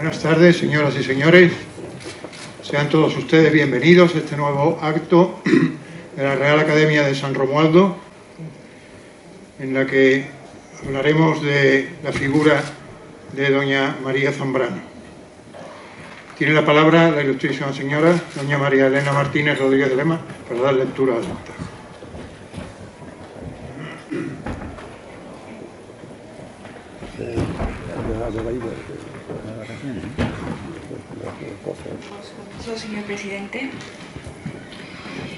Buenas tardes, señoras y señores. Sean todos ustedes bienvenidos a este nuevo acto de la Real Academia de San Romualdo, en la que hablaremos de la figura de doña María Zambrano. Tiene la palabra la ilustrísima señora doña María Elena Martínez Rodríguez de Lema para dar lectura al acta. Señor presidente,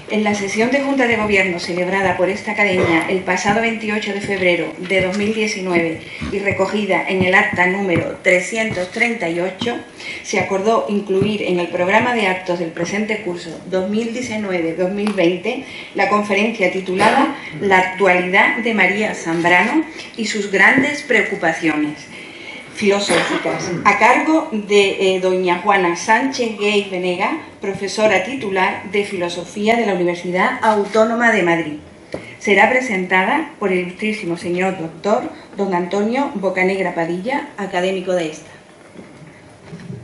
en la sesión de Junta de Gobierno celebrada por esta Academia el pasado 28 de febrero de 2019 y recogida en el acta número 338, se acordó incluir en el programa de actos del presente curso 2019-2020 la conferencia titulada La actualidad de María Zambrano y sus grandes preocupaciones filosóficas, a cargo de doña Juana Sánchez Gay Venega, profesora titular de Filosofía de la Universidad Autónoma de Madrid. Será presentada por el ilustrísimo señor doctor don Antonio Bocanegra Padilla, académico de esta.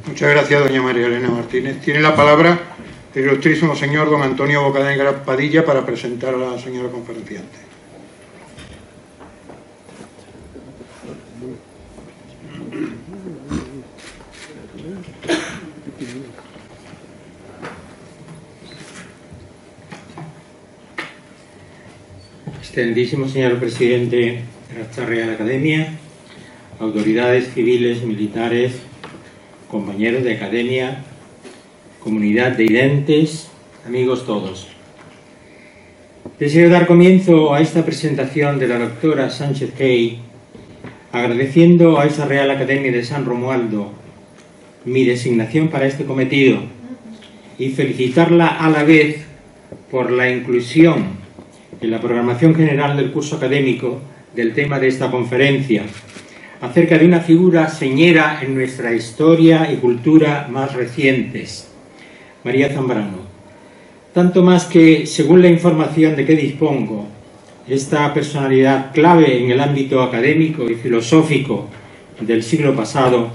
Muchas gracias, doña María Elena Martínez. Tiene la palabra el ilustrísimo señor don Antonio Bocanegra Padilla para presentar a la señora conferenciante. Excelentísimo señor presidente de esta Real Academia, autoridades civiles, militares, compañeros de academia, comunidad de identes, amigos todos. Deseo dar comienzo a esta presentación de la doctora Sánchez Gay, agradeciendo a esa Real Academia de San Romualdo mi designación para este cometido y felicitarla a la vez por la inclusión en la programación general del curso académico del tema de esta conferencia, acerca de una figura señera en nuestra historia y cultura más recientes, María Zambrano. Tanto más que, según la información de que dispongo, esta personalidad clave en el ámbito académico y filosófico del siglo pasado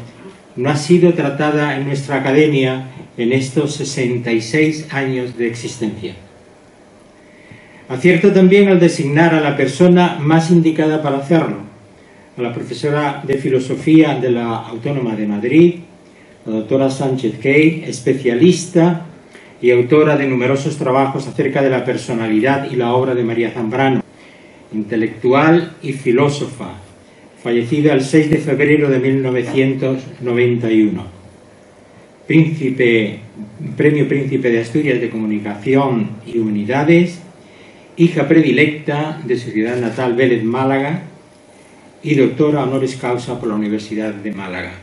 no ha sido tratada en nuestra academia en estos 66 años de existencia. Acierto también al designar a la persona más indicada para hacerlo, a la profesora de Filosofía de la Autónoma de Madrid, la doctora Sánchez Gay, especialista y autora de numerosos trabajos acerca de la personalidad y la obra de María Zambrano, intelectual y filósofa, fallecida el 6 de febrero de 1991. Premio Príncipe de Asturias de Comunicación y Humanidades, hija predilecta de su ciudad natal Vélez, Málaga, y doctora honoris causa por la Universidad de Málaga.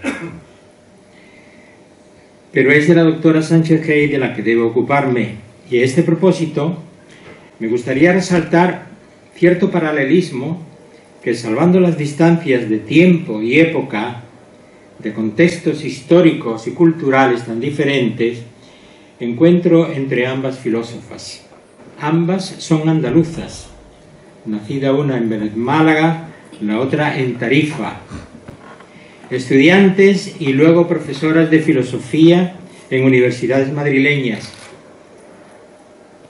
Pero es de la doctora Sánchez Gay de la que debo ocuparme, y a este propósito me gustaría resaltar cierto paralelismo que, salvando las distancias de tiempo y época, de contextos históricos y culturales tan diferentes, encuentro entre ambas filósofas. Ambas son andaluzas, nacida una en Vélez, Málaga, la otra en Tarifa, estudiantes y luego profesoras de filosofía en universidades madrileñas,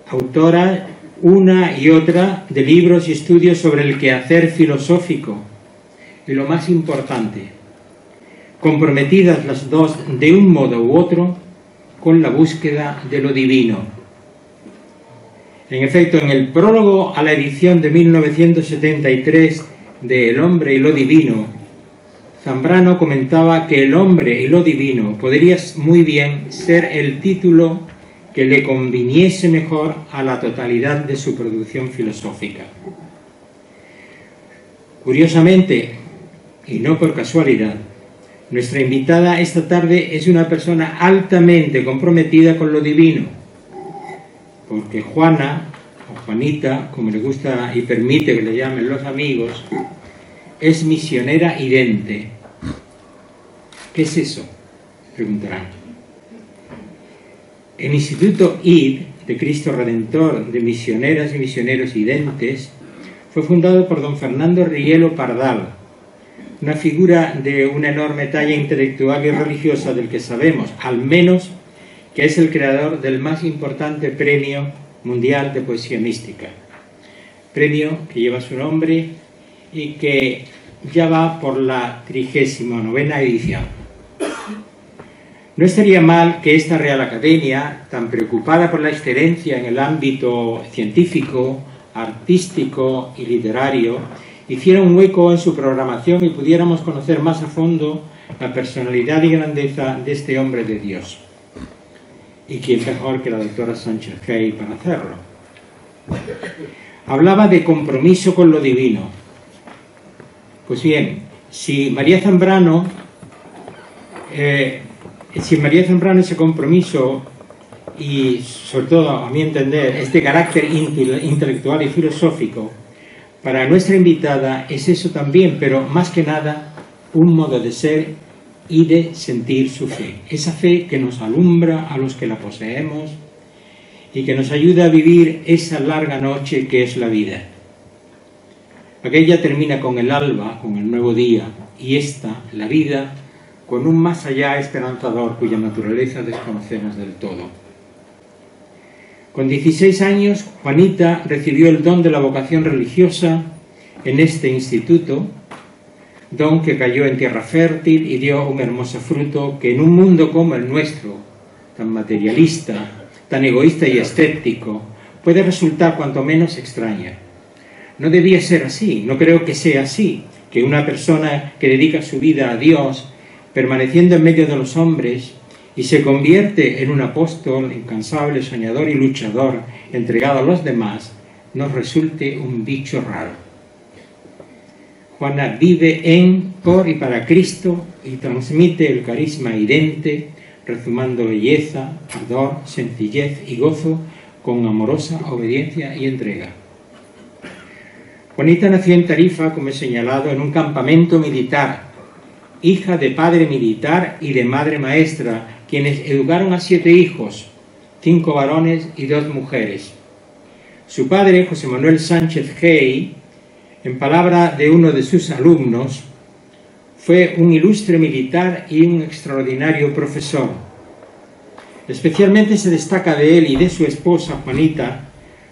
autoras una y otra de libros y estudios sobre el quehacer filosófico y, lo más importante, comprometidas las dos de un modo u otro con la búsqueda de lo divino. En efecto, en el prólogo a la edición de 1973 de El hombre y lo divino, Zambrano comentaba que el hombre y lo divino podría muy bien ser el título que le conviniese mejor a la totalidad de su producción filosófica. Curiosamente, y no por casualidad, nuestra invitada esta tarde es una persona altamente comprometida con lo divino, porque Juana, o Juanita, como le gusta y permite que le llamen los amigos, es misionera idente. ¿Qué es eso?, preguntarán. El Instituto ID de Cristo Redentor de Misioneras y Misioneros Identes fue fundado por don Fernando Rielo Pardal, una figura de una enorme talla intelectual y religiosa del que sabemos, al menos, que es el creador del más importante premio mundial de poesía mística. Premio que lleva su nombre y que ya va por la 39ª edición. No estaría mal que esta Real Academia, tan preocupada por la excelencia en el ámbito científico, artístico y literario, hiciera un hueco en su programación y pudiéramos conocer más a fondo la personalidad y grandeza de este hombre de Dios. ¿Y quién mejor que la doctora Sánchez Gey para hacerlo? Hablaba de compromiso con lo divino. Pues bien, si María Zambrano ese compromiso y, sobre todo, a mi entender, este carácter intelectual y filosófico, para nuestra invitada es eso también, pero más que nada un modo de ser y de sentir su fe. Esa fe que nos alumbra a los que la poseemos y que nos ayuda a vivir esa larga noche que es la vida. Aquella termina con el alba, con el nuevo día, y esta, la vida, con un más allá esperanzador cuya naturaleza desconocemos del todo. Con 16 años, Juanita recibió el don de la vocación religiosa en este instituto, don que cayó en tierra fértil y dio un hermoso fruto que en un mundo como el nuestro, tan materialista, tan egoísta y escéptico, puede resultar cuanto menos extraña. No debía ser así, no creo que sea así, que una persona que dedica su vida a Dios, permaneciendo en medio de los hombres, y se convierte en un apóstol incansable, soñador y luchador, entregado a los demás, nos resulte un bicho raro. Juana vive en, por y para Cristo y transmite el carisma idente, rezumando belleza, ardor, sencillez y gozo con amorosa obediencia y entrega. Juanita nació en Tarifa, como he señalado, en un campamento militar, hija de padre militar y de madre maestra, quienes educaron a 7 hijos, 5 varones y 2 mujeres. Su padre, José Manuel Sánchez Gey, en palabra de uno de sus alumnos, fue un ilustre militar y un extraordinario profesor. Especialmente se destaca de él y de su esposa, Juanita,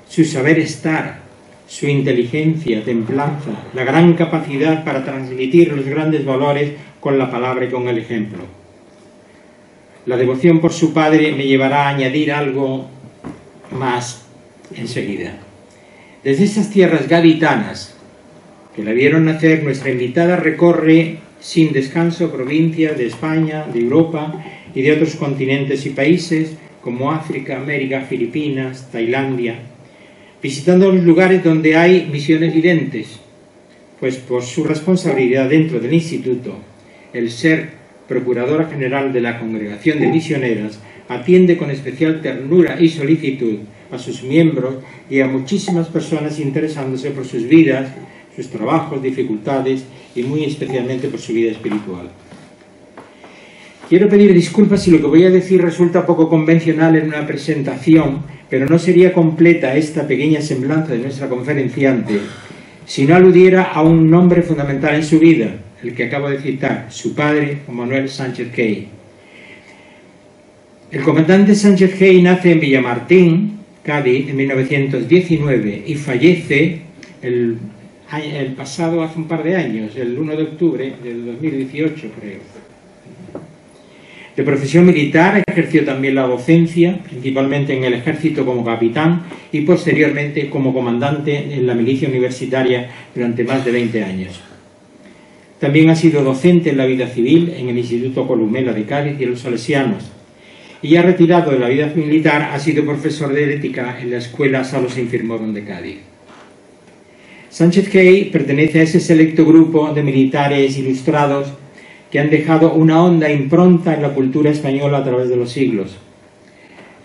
su saber estar, su inteligencia, templanza, la gran capacidad para transmitir los grandes valores con la palabra y con el ejemplo. La devoción por su padre me llevará a añadir algo más enseguida. Desde estas tierras gaditanas que la vieron nacer, nuestra invitada recorre sin descanso provincias de España, de Europa y de otros continentes y países como África, América, Filipinas, Tailandia, visitando los lugares donde hay misiones videntes, pues por su responsabilidad dentro del instituto, el ser Procuradora General de la Congregación de Misioneras atiende con especial ternura y solicitud a sus miembros y a muchísimas personas interesándose por sus vidas, sus trabajos, dificultades y muy especialmente por su vida espiritual. Quiero pedir disculpas si lo que voy a decir resulta poco convencional en una presentación, pero no sería completa esta pequeña semblanza de nuestra conferenciante si no aludiera a un nombre fundamental en su vida, el que acabo de citar, su padre, Juan Manuel Sánchez Gey. El comandante Sánchez Gey nace en Villamartín, Cádiz, en 1919 y fallece el pasado, hace un par de años, el 1 de octubre del 2018, creo. De profesión militar, ejerció también la docencia, principalmente en el ejército como capitán y posteriormente como comandante en la milicia universitaria durante más de 20 años. También ha sido docente en la vida civil en el Instituto Columela de Cádiz y en los Salesianos. Y ya retirado de la vida militar, ha sido profesor de ética en la Escuela Salos Infirmorum de Cádiz. Sánchez Gey pertenece a ese selecto grupo de militares ilustrados que han dejado una honda impronta en la cultura española a través de los siglos.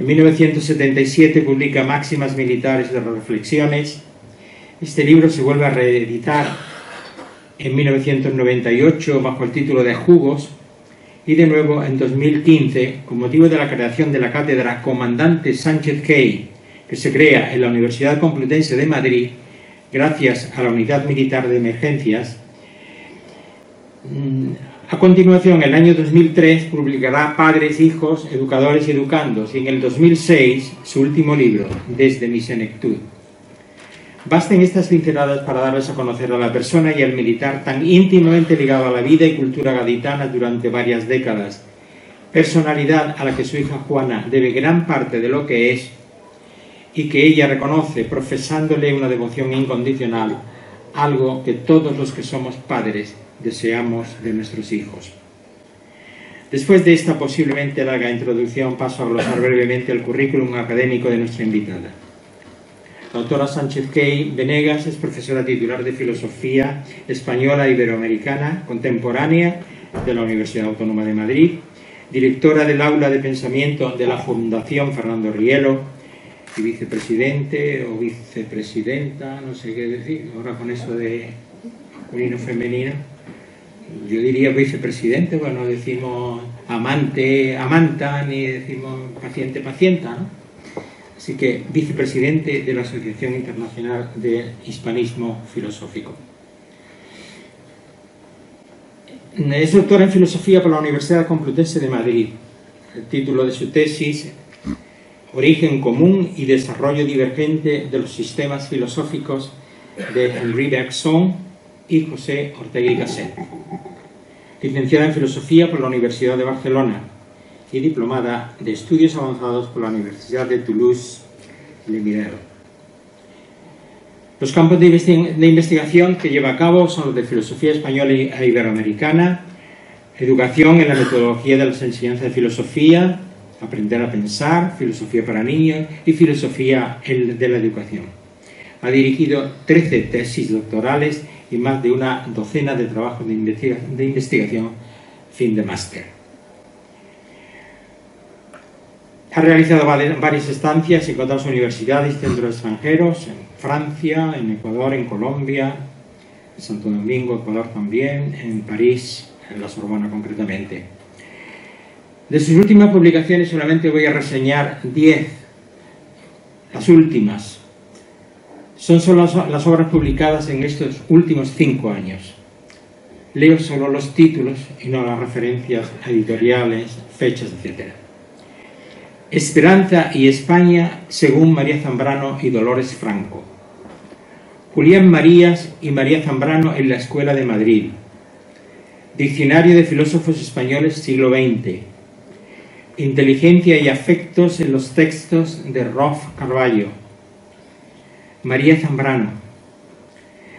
En 1977 publica Máximas Militares de Reflexiones. Este libro se vuelve a reeditar en 1998 bajo el título de Jugos y de nuevo en 2015 con motivo de la creación de la cátedra Comandante Sánchez Gey, que se crea en la Universidad Complutense de Madrid gracias a la Unidad Militar de Emergencias. A continuación, en el año 2003, publicará Padres, Hijos, Educadores y Educandos, y en el 2006, su último libro, Desde mi senectud. Basten estas pinceladas para darles a conocer a la persona y al militar tan íntimamente ligado a la vida y cultura gaditana durante varias décadas, personalidad a la que su hija Juana debe gran parte de lo que es y que ella reconoce profesándole una devoción incondicional, algo que todos los que somos padres deseamos de nuestros hijos. Después de esta posiblemente larga introducción, paso a glosar brevemente el currículum académico de nuestra invitada. La doctora Sánchez Key Venegas es profesora titular de Filosofía Española Iberoamericana Contemporánea de la Universidad Autónoma de Madrid, directora del Aula de Pensamiento de la Fundación Fernando Rielo y vicepresidente o vicepresidenta, no sé qué decir, ahora con eso de masculino femenino, yo diría vicepresidente, bueno, decimos amante, amanta, ni decimos paciente, pacienta, ¿no? Así que vicepresidente de la Asociación Internacional de Hispanismo Filosófico. Es doctora en Filosofía por la Universidad Complutense de Madrid. El título de su tesis, Origen común y desarrollo divergente de los sistemas filosóficos, de Henri Bergson y José Ortega y Gasset. Licenciada en Filosofía por la Universidad de Barcelona y diplomada de Estudios Avanzados por la Universidad de Toulouse-Le Mirail. Los campos de investigación que lleva a cabo son los de Filosofía Española e Iberoamericana, Educación en la metodología de las enseñanzas de filosofía, Aprender a pensar, Filosofía para niños y Filosofía de la educación. Ha dirigido 13 tesis doctorales y más de una docena de trabajos de investigación fin de máster. Ha realizado varias estancias en otras universidades y centros extranjeros, en Francia, en Ecuador, en Colombia, en Santo Domingo, Ecuador también, en París, en la Sorbona concretamente. De sus últimas publicaciones solamente voy a reseñar 10, las últimas. Son solo las obras publicadas en estos últimos 5 años. Leo solo los títulos y no las referencias editoriales, fechas, etc. Esperanza y España, según María Zambrano y Dolores Franco. Julián Marías y María Zambrano en la Escuela de Madrid. Diccionario de filósofos españoles siglo XX. Inteligencia y afectos en los textos de Rolf Carballo. María Zambrano.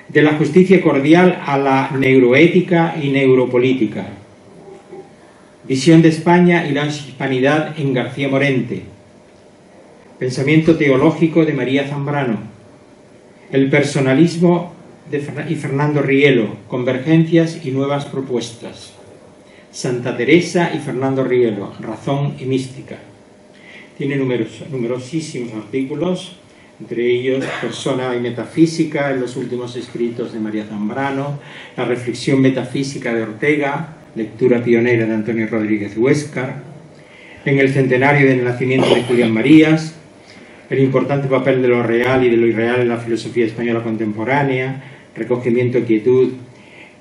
De la justicia cordial a la neuroética y neuropolítica. Visión de España y la hispanidad en García Morente. Pensamiento teológico de María Zambrano. El personalismo y Fernando Rielo. Convergencias y nuevas propuestas. Santa Teresa y Fernando Rielo, Razón y Mística. Tiene numerosísimos artículos, entre ellos Persona y Metafísica, en los últimos escritos de María Zambrano, La reflexión metafísica de Ortega, lectura pionera de Antonio Rodríguez Huéscar, en el centenario del nacimiento de Julián Marías, el importante papel de lo real y de lo irreal en la filosofía española contemporánea, Recogimiento y quietud,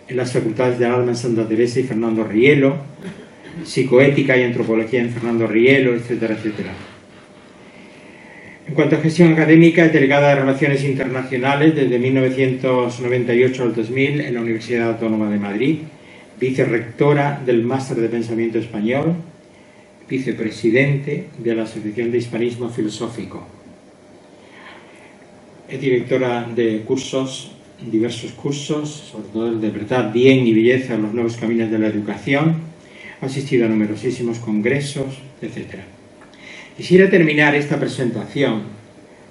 en las facultades del alma en Santa Teresa y Fernando Rielo, Psicoética y antropología en Fernando Rielo, etcétera, etcétera. En cuanto a gestión académica, es delegada de Relaciones Internacionales desde 1998 al 2000 en la Universidad Autónoma de Madrid, vicerrectora del Máster de Pensamiento Español, vicepresidente de la Asociación de Hispanismo Filosófico. Es directora de cursos, diversos cursos, sobre todo el de Verdad, Bien y Belleza en los nuevos caminos de la educación. Ha asistido a numerosísimos congresos, etc. Quisiera terminar esta presentación,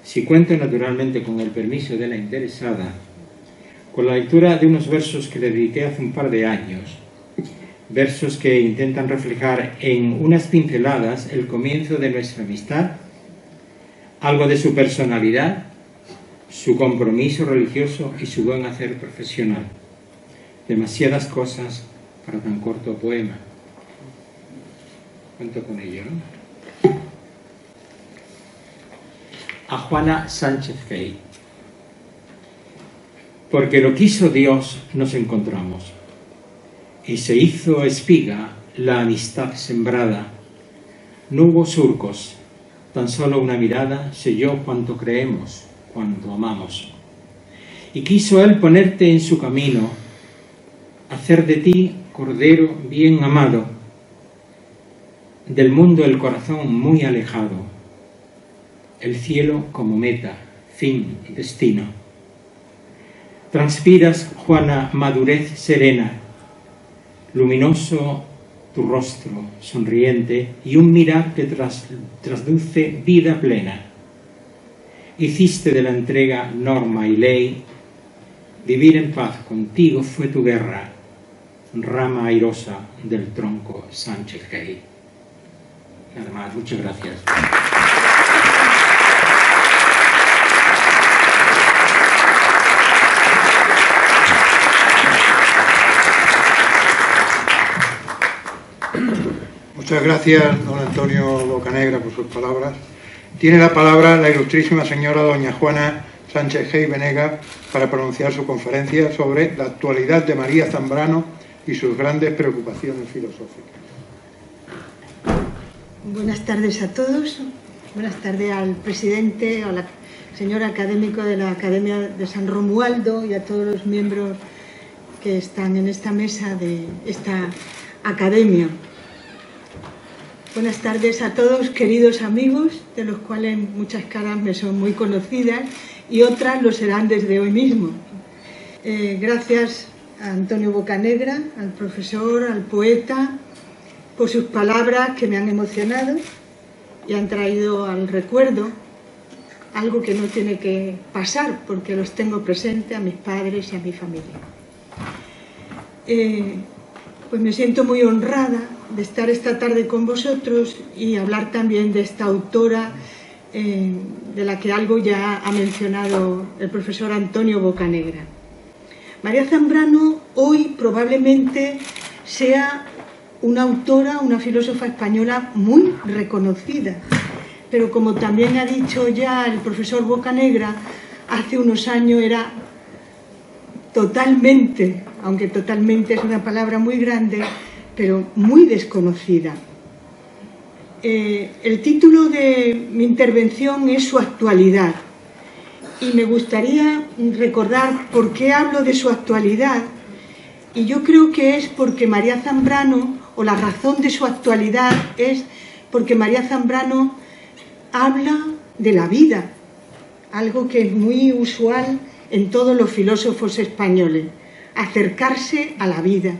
si cuento naturalmente con el permiso de la interesada, con la lectura de unos versos que le dediqué hace un par de años, versos que intentan reflejar en unas pinceladas el comienzo de nuestra amistad, algo de su personalidad, su compromiso religioso y su buen hacer profesional. Demasiadas cosas para tan corto poema. Cuento con ello, ¿no? A Juana Sánchez Key. Porque lo quiso Dios, nos encontramos. y se hizo espiga la amistad sembrada. No hubo surcos, tan solo una mirada selló cuanto creemos, cuanto amamos. Y quiso él ponerte en su camino, hacer de ti cordero bien amado, del mundo el corazón muy alejado, el cielo como meta, fin, destino. Transpiras, Juana, madurez serena, luminoso tu rostro sonriente y un mirar que trasluce vida plena. Hiciste de la entrega norma y ley, vivir en paz contigo fue tu guerra, rama airosa del tronco Sánchez Gay. Nada más, muchas gracias. Muchas gracias, don Antonio Bocanegra, por sus palabras. Tiene la palabra la ilustrísima señora doña Juana Sánchez Gay Venega para pronunciar su conferencia sobre la actualidad de María Zambrano y sus grandes preocupaciones filosóficas. Buenas tardes a todos. Buenas tardes al presidente, al señor académico de la Academia de San Romualdo y a todos los miembros que están en esta mesa de esta academia. Buenas tardes a todos, queridos amigos, de los cuales muchas caras me son muy conocidas y otras lo serán desde hoy mismo. Gracias a Antonio Bocanegra, al profesor, al poeta, por sus palabras que me han emocionado y han traído al recuerdo algo que no tiene que pasar porque los tengo presente a mis padres y a mi familia. Pues me siento muy honrada de estar esta tarde con vosotros y hablar también de esta autora de la que algo ya ha mencionado el profesor Antonio Bocanegra. María Zambrano hoy probablemente sea una autora, una filósofa española muy reconocida, pero como también ha dicho ya el profesor Bocanegra, hace unos años era totalmente, aunque totalmente es una palabra muy grande, pero muy desconocida. El título de mi intervención es Su actualidad y me gustaría recordar por qué hablo de su actualidad y yo creo que es porque María Zambrano, o la razón de su actualidad es porque María Zambrano habla de la vida, algo que es muy usual en todos los filósofos españoles, acercarse a la vida.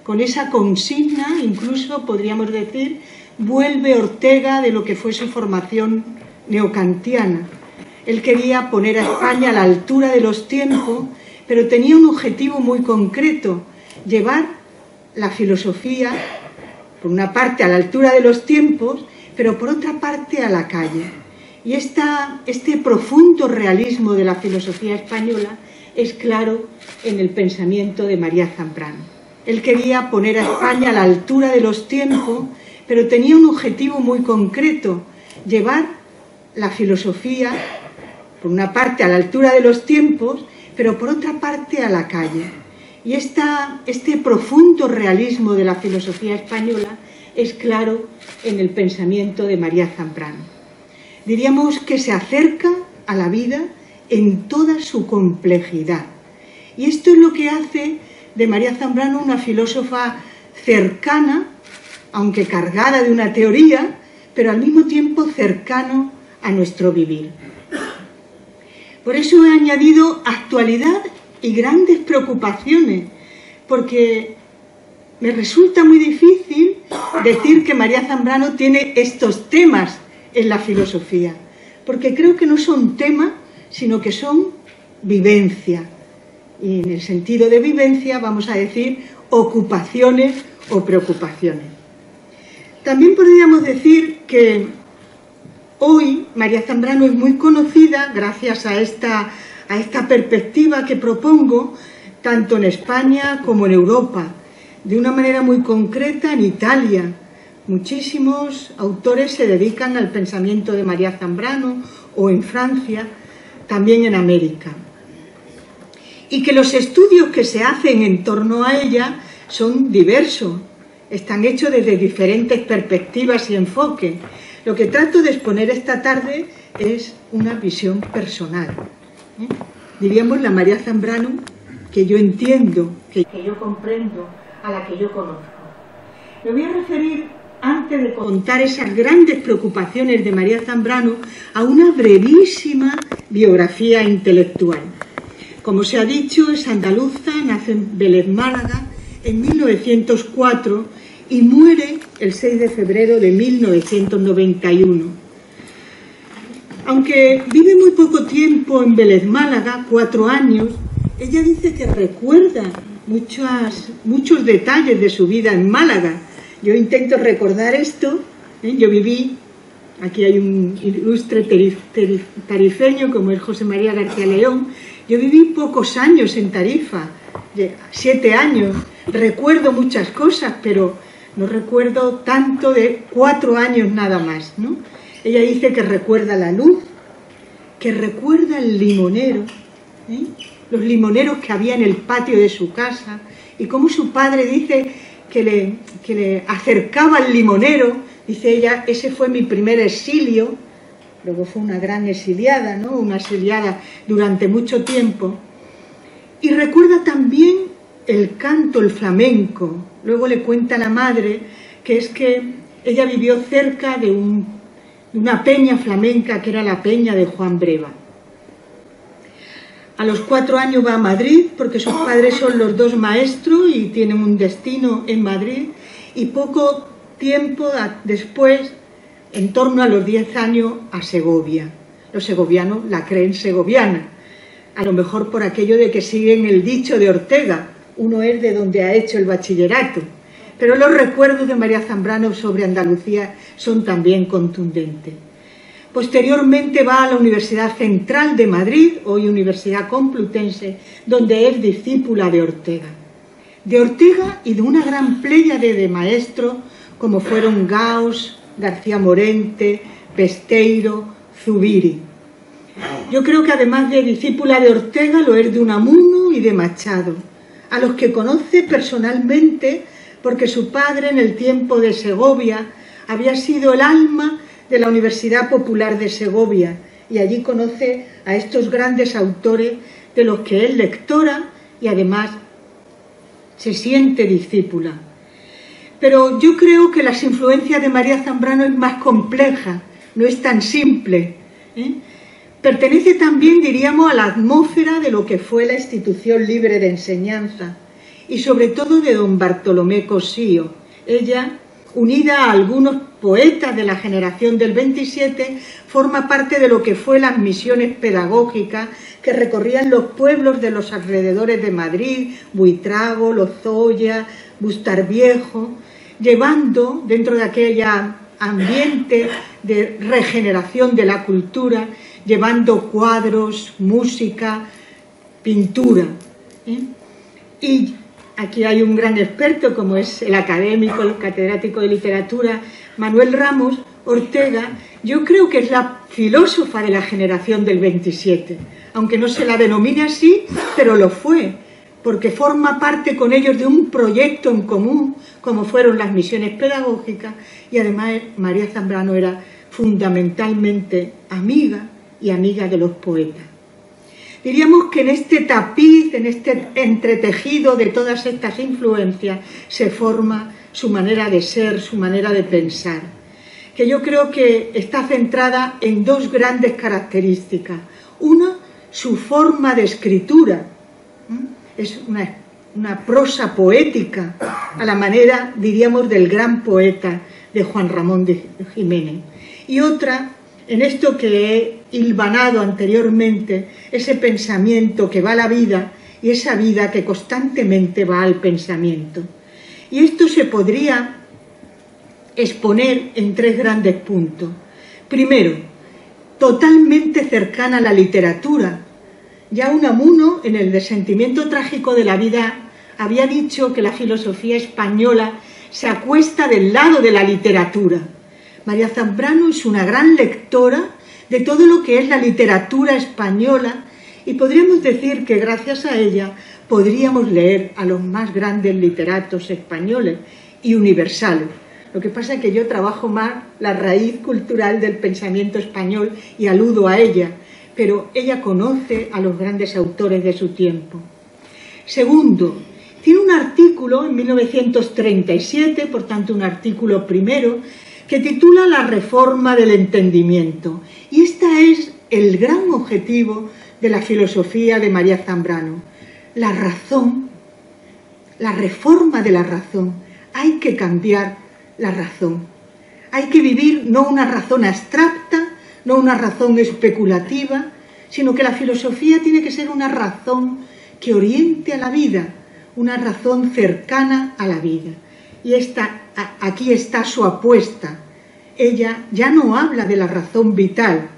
Con esa consigna, incluso podríamos decir, vuelve Ortega de lo que fue su formación neocantiana. Él quería poner a España a la altura de los tiempos, pero tenía un objetivo muy concreto, llevar la filosofía, por una parte a la altura de los tiempos, pero por otra parte a la calle. Y este profundo realismo de la filosofía española es claro en el pensamiento de María Zambrano. Él quería poner a España a la altura de los tiempos, pero tenía un objetivo muy concreto, llevar la filosofía, por una parte a la altura de los tiempos, pero por otra parte a la calle. Y este profundo realismo de la filosofía española es claro en el pensamiento de María Zambrano. Diríamos que se acerca a la vida en toda su complejidad. Y esto es lo que hace de María Zambrano una filósofa cercana, aunque cargada de una teoría, pero al mismo tiempo cercano a nuestro vivir. Por eso he añadido actualidad y grandes preocupaciones, porque me resulta muy difícil decir que María Zambrano tiene estos temas en la filosofía, porque creo que no son temas, sino que son vivencia. Y en el sentido de vivencia vamos a decir ocupaciones o preocupaciones. También podríamos decir que hoy María Zambrano es muy conocida gracias a esta perspectiva que propongo, tanto en España como en Europa, de una manera muy concreta en Italia. Muchísimos autores se dedican al pensamiento de María Zambrano, o en Francia, también en América. Y que los estudios que se hacen en torno a ella son diversos, están hechos desde diferentes perspectivas y enfoques. Lo que trato de exponer esta tarde es una visión personal, diríamos la María Zambrano que yo entiendo, que yo comprendo, a la que yo conozco. Me voy a referir, antes de contar esas grandes preocupaciones de María Zambrano, a una brevísima biografía intelectual. Como se ha dicho, es andaluza, nace en Vélez, Málaga, en 1904 y muere el 6 de febrero de 1991. Aunque vive muy poco tiempo en Vélez, Málaga, 4 años, ella dice que recuerda muchos detalles de su vida en Málaga. Yo intento recordar esto, yo viví, aquí hay un ilustre tarifeño como es José María García León, yo viví pocos años en Tarifa, 7 años, recuerdo muchas cosas, pero no recuerdo tanto de 4 años nada más, ¿no? Ella dice que recuerda la luz, que recuerda el limonero, los limoneros que había en el patio de su casa, y cómo su padre dice que le acercaba al limonero. Dice ella, ese fue mi primer exilio, luego fue una gran exiliada, ¿no? Una exiliada durante mucho tiempo. Y recuerda también el canto, el flamenco. Luego le cuenta a la madre que es que ella vivió cerca de una peña flamenca que era la peña de Juan Breva. A los 4 años va a Madrid porque sus padres son los 2 maestros y tienen un destino en Madrid, y poco tiempo después, en torno a los 10 años, a Segovia. Los segovianos la creen segoviana, a lo mejor por aquello de que siguen el dicho de Ortega, uno es de donde ha hecho el bachillerato, pero los recuerdos de María Zambrano sobre Andalucía son también contundentes. Posteriormente va a la Universidad Central de Madrid, hoy Universidad Complutense, donde es discípula de Ortega. De Ortega y de una gran pléyade de maestros como fueron Gauss, García Morente, Besteiro, Zubiri. Yo creo que además de discípula de Ortega lo es de Unamuno y de Machado, a los que conoce personalmente porque su padre en el tiempo de Segovia había sido el alma de la Universidad Popular de Segovia, y allí conoce a estos grandes autores de los que es lectora y además se siente discípula. Pero yo creo que las influencias de María Zambrano es más compleja, no es tan simple, Pertenece también, diríamos, a la atmósfera de lo que fue la institución libre de enseñanza y sobre todo de don Bartolomé Cosío. Ella, unida a algunos poetas de la generación del 27, forma parte de lo que fue las misiones pedagógicas que recorrían los pueblos de los alrededores de Madrid, Buitrago, Lozoya, Bustarviejo, llevando dentro de aquella ambiente de regeneración de la cultura, llevando cuadros, música, pintura. Y aquí hay un gran experto, como es el académico, el catedrático de literatura, Manuel Ramos Ortega. Yo creo que es la filósofa de la generación del 27, aunque no se la denomine así, pero lo fue, porque forma parte con ellos de un proyecto en común, como fueron las misiones pedagógicas, y además María Zambrano era fundamentalmente amiga y amiga de los poetas. Diríamos que en este tapiz, en este entretejido de todas estas influencias, se forma su manera de ser, su manera de pensar, que yo creo que está centrada en 2 grandes características. Una, su forma de escritura, es una prosa poética, a la manera, diríamos, del gran poeta de Juan Ramón de Jiménez. Y otra, en esto que he hilvanado anteriormente, ese pensamiento que va a la vida y esa vida que constantemente va al pensamiento. Y esto se podría exponer en 3 grandes puntos. Primero, totalmente cercana a la literatura. Ya Unamuno, en el Desentimiento trágico de la vida, había dicho que la filosofía española se acuesta del lado de la literatura. María Zambrano es una gran lectora de todo lo que es la literatura española, y podríamos decir que gracias a ella podríamos leer a los más grandes literatos españoles y universales. Lo que pasa es que yo trabajo más la raíz cultural del pensamiento español y aludo a ella, pero ella conoce a los grandes autores de su tiempo. Segundo, tiene un artículo en 1937, por tanto un artículo primero, que titula La reforma del entendimiento. Y este es el gran objetivo de la filosofía de María Zambrano. La razón, la reforma de la razón. Hay que cambiar la razón. Hay que vivir no una razón abstracta, no una razón especulativa, sino que la filosofía tiene que ser una razón que oriente a la vida, una razón cercana a la vida. Y aquí está su apuesta. Ella ya no habla de la razón vital,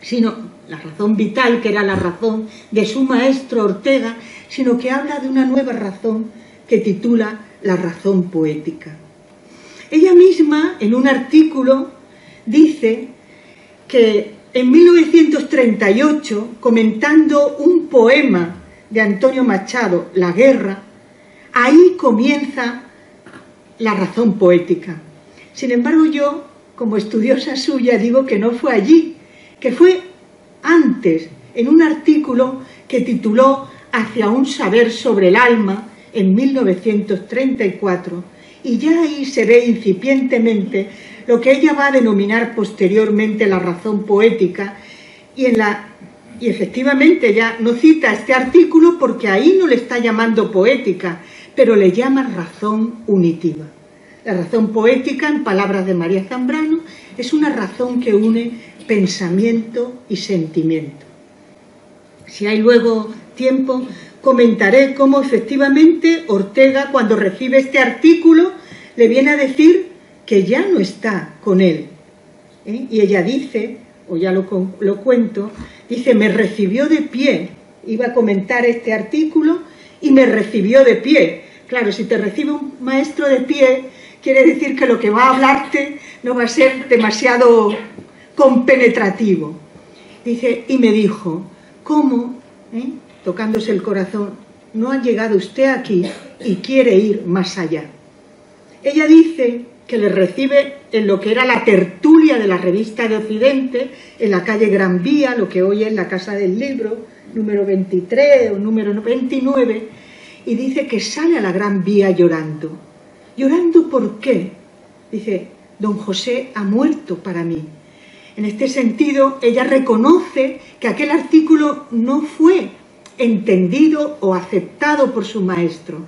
sino la razón vital, que era la razón de su maestro Ortega, sino que habla de una nueva razón que titula la razón poética. Ella misma, en un artículo, dice que en 1938, comentando un poema de Antonio Machado, La guerra, ahí comienza la razón poética. Sin embargo, yo, como estudiosa suya, digo que no fue allí, que fue antes, en un artículo que tituló Hacia un saber sobre el alma, en 1934, y ya ahí se ve incipientemente lo que ella va a denominar posteriormente la razón poética, y efectivamente ya no cita este artículo porque ahí no le está llamando poética, pero le llama razón unitiva. La razón poética, en palabras de María Zambrano, es una razón que une pensamiento y sentimiento. Si hay luego tiempo, comentaré cómo efectivamente Ortega, cuando recibe este artículo, le viene a decir que ya no está con él. Y ella dice, o ya lo cuento, dice, me recibió de pie. Iba a comentar este artículo y me recibió de pie. Claro, si te recibe un maestro de pie, quiere decir que lo que va a hablarte no va a ser demasiado compenetrativo. Dice, y me dijo, ¿cómo, tocándose el corazón, no ha llegado usted aquí y quiere ir más allá? Ella dice que le recibe en lo que era la tertulia de la Revista de Occidente, en la calle Gran Vía, lo que hoy es la Casa del Libro, número 23 o número 29, y dice que sale a la Gran Vía llorando. ¿Llorando por qué? Dice, don José ha muerto para mí. En este sentido, ella reconoce que aquel artículo no fue entendido o aceptado por su maestro,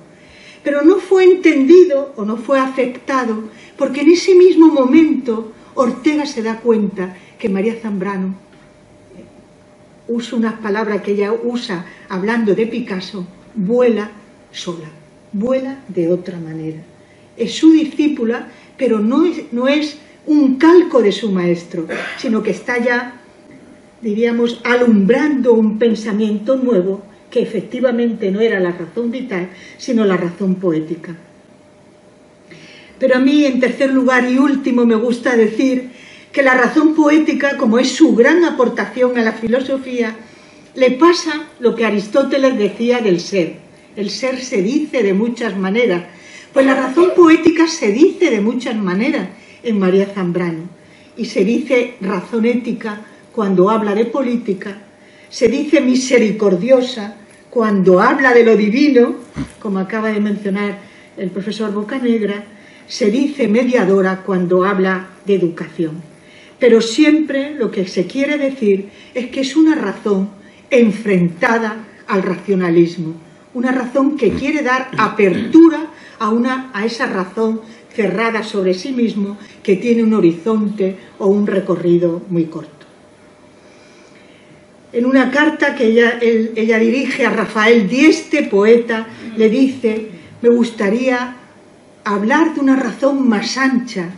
pero no fue entendido o no fue aceptado porque en ese mismo momento Ortega se da cuenta que María Zambrano usa unas palabras que ella usa hablando de Picasso, vuela sola, vuela de otra manera. Es su discípula, pero no es un calco de su maestro, sino que está ya, diríamos, alumbrando un pensamiento nuevo que efectivamente no era la razón vital, sino la razón poética. Pero a mí, en tercer lugar y último, me gusta decir que la razón poética, como es su gran aportación a la filosofía, le pasa lo que Aristóteles decía del ser. El ser se dice de muchas maneras, pues la razón poética se dice de muchas maneras en María Zambrano, y se dice razón ética cuando habla de política, se dice misericordiosa cuando habla de lo divino, como acaba de mencionar el profesor Bocanegra, se dice mediadora cuando habla de educación. Pero siempre lo que se quiere decir es que es una razón enfrentada al racionalismo, una razón que quiere dar apertura a esa razón cerrada sobre sí mismo, que tiene un horizonte o un recorrido muy corto. En una carta que ella dirige a Rafael Dieste, poeta, le dice, me gustaría hablar de una razón más ancha,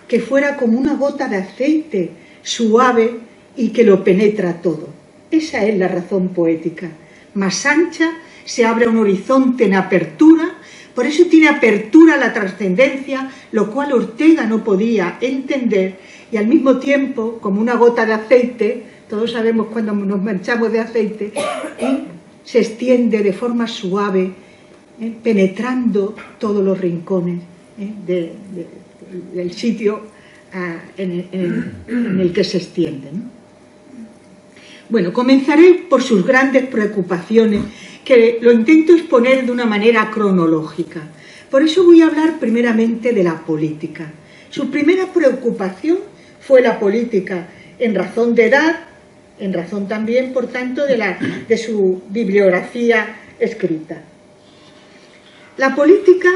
que fuera como una gota de aceite, suave y que lo penetra todo. Esa es la razón poética. Más ancha, se abre un horizonte en apertura, por eso tiene apertura a la trascendencia, lo cual Ortega no podía entender, y al mismo tiempo, como una gota de aceite, todos sabemos cuando nos manchamos de aceite, se extiende de forma suave, penetrando todos los rincones del sitio en el que se extiende, ¿no? Bueno, comenzaré por sus grandes preocupaciones, que lo intento exponer de una manera cronológica. Por eso voy a hablar primeramente de la política. Su primera preocupación fue la política en razón de edad, en razón también, por tanto, de su bibliografía escrita. La política,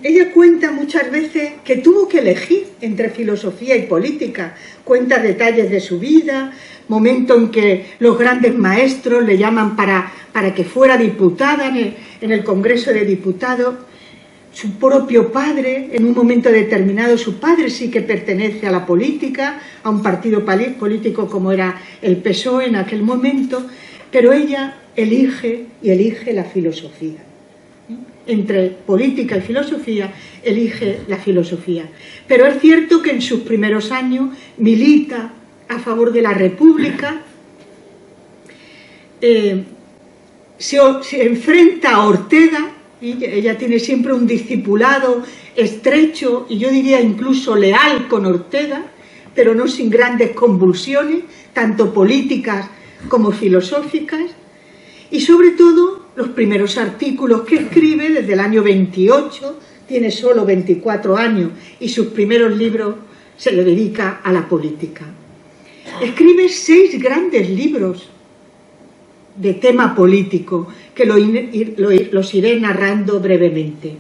ella cuenta muchas veces que tuvo que elegir entre filosofía y política, cuenta detalles de su vida, momento en que los grandes maestros le llaman para que fuera diputada en el Congreso de Diputados. Su propio padre, en un momento determinado, su padre sí que pertenece a la política, a un partido político como era el PSOE en aquel momento, pero ella elige la filosofía. Entre política y filosofía, elige la filosofía. Pero es cierto que en sus primeros años milita a favor de la República, se enfrenta a Ortega. Ella tiene siempre un discipulado estrecho y yo diría incluso leal con Ortega, pero no sin grandes convulsiones, tanto políticas como filosóficas, y sobre todo los primeros artículos que escribe desde el año 28, tiene solo 24 años y sus primeros libros se le dedica a la política. Escribe 6 grandes libros de tema político, que los iré narrando brevemente.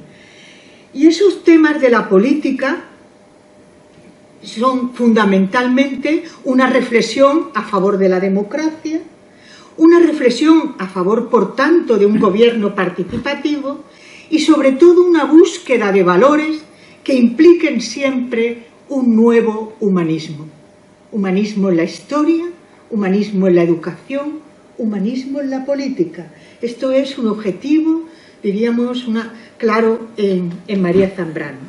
Y esos temas de la política son fundamentalmente una reflexión a favor de la democracia, una reflexión a favor, por tanto, de un gobierno participativo y sobre todo una búsqueda de valores que impliquen siempre un nuevo humanismo. Humanismo en la historia, humanismo en la educación, humanismo en la política. Esto es un objetivo, diríamos, claro en María Zambrano.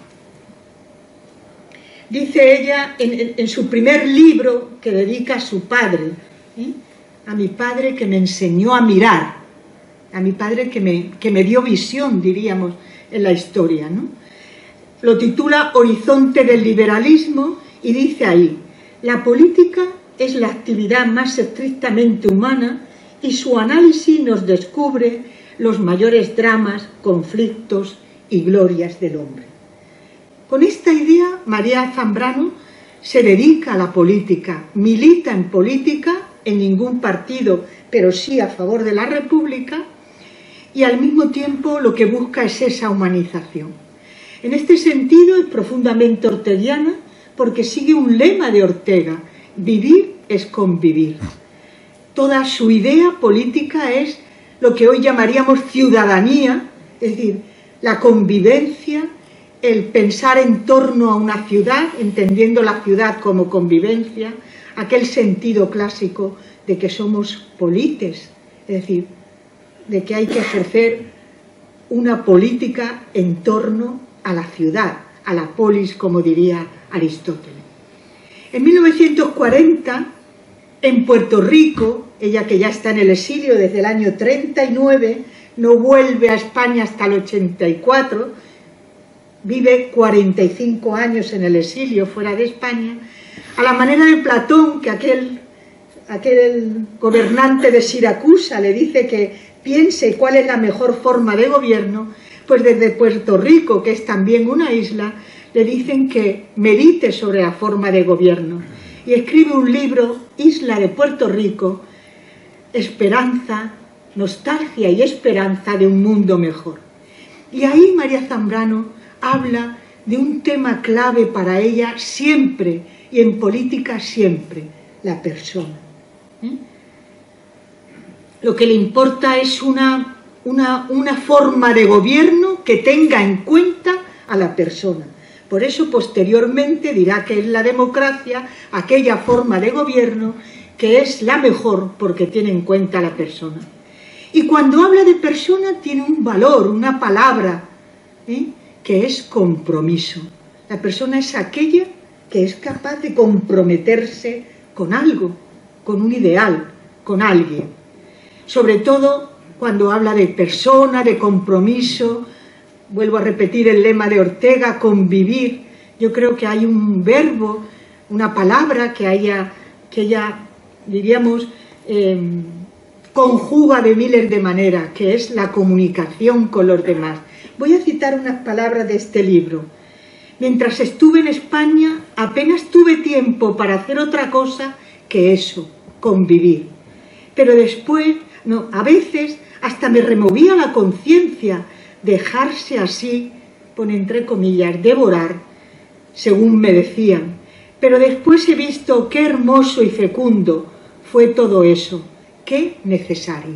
Dice ella en su primer libro que dedica a su padre, a mi padre que me enseñó a mirar, a mi padre que me dio visión, diríamos, en la historia, ¿no? Lo titula Horizonte del liberalismo y dice ahí: la política es la actividad más estrictamente humana y su análisis nos descubre los mayores dramas, conflictos y glorias del hombre. Con esta idea, María Zambrano se dedica a la política, milita en política, en ningún partido, pero sí a favor de la República, y al mismo tiempo lo que busca es esa humanización. En este sentido es profundamente orteguiana porque sigue un lema de Ortega: vivir es convivir. Toda su idea política es lo que hoy llamaríamos ciudadanía, es decir, la convivencia, el pensar en torno a una ciudad, entendiendo la ciudad como convivencia, aquel sentido clásico de que somos polites, es decir, de que hay que ejercer una política en torno a la ciudad, a la polis, como diría Aristóteles. En 1940, en Puerto Rico, ella que ya está en el exilio desde el año 39, no vuelve a España hasta el 84, vive 45 años en el exilio fuera de España, a la manera de Platón, que aquel gobernante de Siracusa le dice que piense cuál es la mejor forma de gobierno, pues desde Puerto Rico, que es también una isla, le dicen que medite sobre la forma de gobierno. Y escribe un libro, Isla de Puerto Rico, Esperanza, nostalgia y esperanza de un mundo mejor. Y ahí María Zambrano habla de un tema clave para ella siempre, y en política siempre, la persona. Lo que le importa es una forma de gobierno que tenga en cuenta a la persona. Por eso posteriormente dirá que es la democracia aquella forma de gobierno que es la mejor porque tiene en cuenta a la persona. Y cuando habla de persona tiene un valor, una palabra, que es compromiso. La persona es aquella que es capaz de comprometerse con algo, con un ideal, con alguien. Sobre todo cuando habla de persona, de compromiso. Vuelvo a repetir el lema de Ortega, convivir. Yo creo que hay un verbo, una palabra que ella, diríamos, conjuga de miles de maneras, que es la comunicación con los demás. Voy a citar unas palabras de este libro. Mientras estuve en España, apenas tuve tiempo para hacer otra cosa que eso, convivir. Pero después, no, a veces hasta me removía la conciencia dejarse así, pone entre comillas, devorar, según me decían. Pero después he visto qué hermoso y fecundo fue todo eso, qué necesario.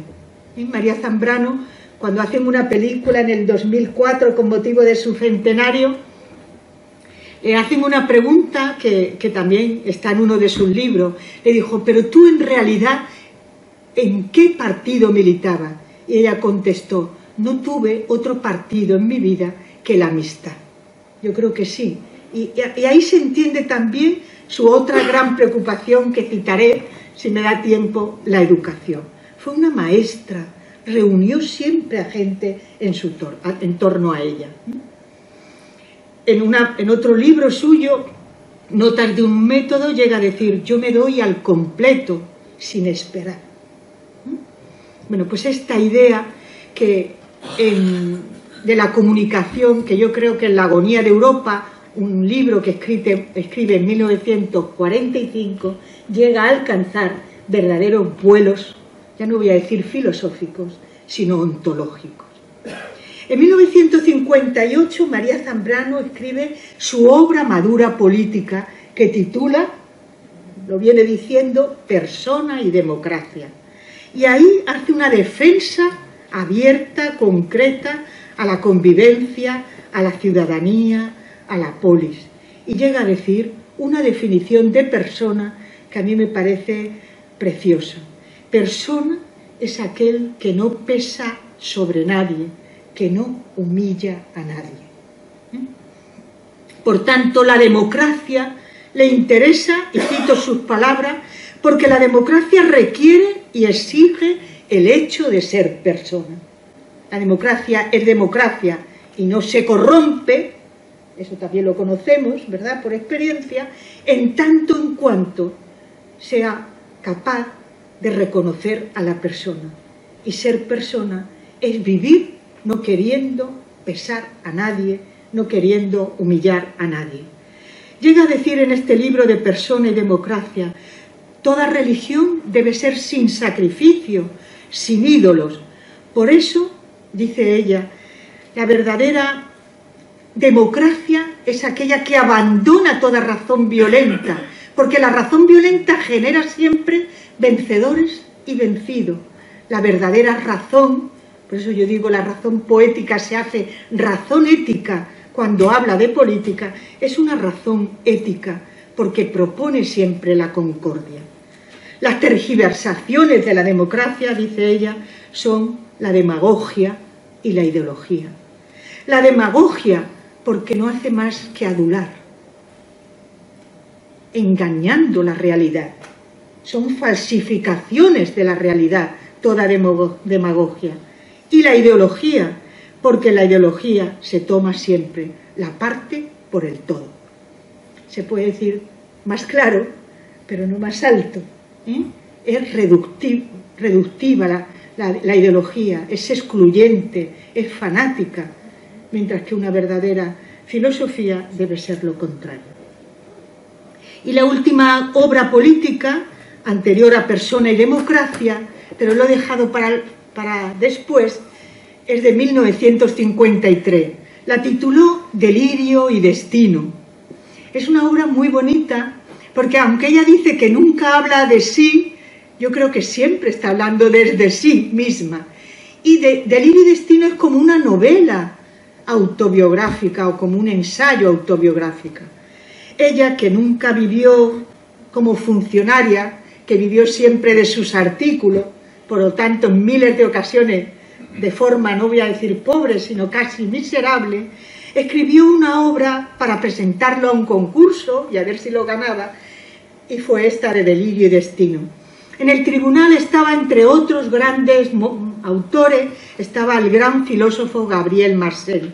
María Zambrano, cuando hacen una película en el 2004 con motivo de su centenario, le hacen una pregunta que también está en uno de sus libros. Le dijo, pero tú en realidad, ¿en qué partido militabas? Y ella contestó, no tuve otro partido en mi vida que la amistad. Yo creo que sí. Y ahí se entiende también su otra gran preocupación que citaré, si me da tiempo, la educación. Fue una maestra, reunió siempre a gente en torno a ella. En otro libro suyo, Notas de un método, llega a decir, yo me doy al completo, sin esperar. Bueno, pues esta idea de la comunicación, que yo creo que en La agonía de Europa, un libro que escribe en 1945, llega a alcanzar verdaderos vuelos, ya no voy a decir filosóficos, sino ontológicos. En 1958 María Zambrano escribe su obra madura política que titula, lo viene diciendo, Persona y democracia. Y ahí hace una defensa abierta, concreta, a la convivencia, a la ciudadanía, a la polis. Y llega a decir una definición de persona que a mí me parece preciosa. Persona es aquel que no pesa sobre nadie, que no humilla a nadie. Por tanto, la democracia le interesa, y cito sus palabras, porque la democracia requiere y exige el hecho de ser persona. La democracia es democracia y no se corrompe, eso también lo conocemos, ¿verdad?, por experiencia, en tanto en cuanto sea capaz de reconocer a la persona. Y ser persona es vivir no queriendo pesar a nadie, no queriendo humillar a nadie. Llega a decir en este libro de Persona y Democracia, toda religión debe ser sin sacrificio, sin ídolos. Por eso, dice ella, la verdadera democracia es aquella que abandona toda razón violenta, porque la razón violenta genera siempre vencedores y vencidos. La verdadera razón, por eso yo digo la razón poética se hace razón ética cuando habla de política, es una razón ética porque propone siempre la concordia. Las tergiversaciones de la democracia, dice ella, son la demagogia y la ideología. La demagogia porque no hace más que adular, engañando la realidad. Son falsificaciones de la realidad, toda demagogia. Y la ideología, porque la ideología se toma siempre la parte por el todo. Se puede decir más claro, pero no más alto. Es reductiva la ideología, es excluyente, es fanática, mientras que una verdadera filosofía debe ser lo contrario. Y la última obra política, anterior a Persona y Democracia, pero lo he dejado para después, es de 1953. La tituló Delirio y Destino. Es una obra muy bonita, porque aunque ella dice que nunca habla de sí, yo creo que siempre está hablando desde sí misma. Y Delirio y Destino es como una novela autobiográfica o como un ensayo autobiográfico. Ella, que nunca vivió como funcionaria, que vivió siempre de sus artículos, por lo tanto en miles de ocasiones de forma, no voy a decir pobre, sino casi miserable, escribió una obra para presentarlo a un concurso y a ver si lo ganaba, y fue esta de Delirio y Destino. En el tribunal estaba, entre otros grandes autores, estaba el gran filósofo Gabriel Marcel.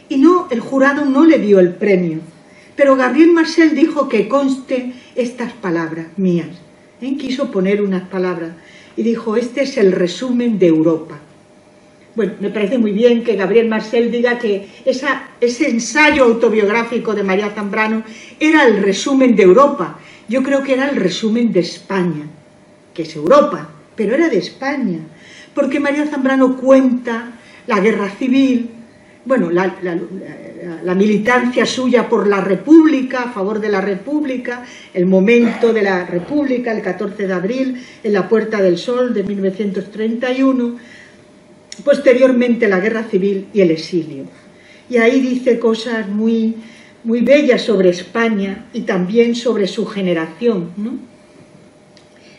Y no, el jurado no le dio el premio, pero Gabriel Marcel dijo que conste estas palabras mías. Quiso poner unas palabras y dijo: este es el resumen de Europa. Bueno, me parece muy bien que Gabriel Marcel diga que ese ensayo autobiográfico de María Zambrano era el resumen de Europa. Yo creo que era el resumen de España, que es Europa, pero era de España, porque María Zambrano cuenta la guerra civil, bueno, la militancia suya por la República, a favor de la República, el momento de la República, el 14 de abril, en la Puerta del Sol de 1931, posteriormente la guerra civil y el exilio. Y ahí dice cosas muy, muy bellas sobre España y también sobre su generación, ¿no?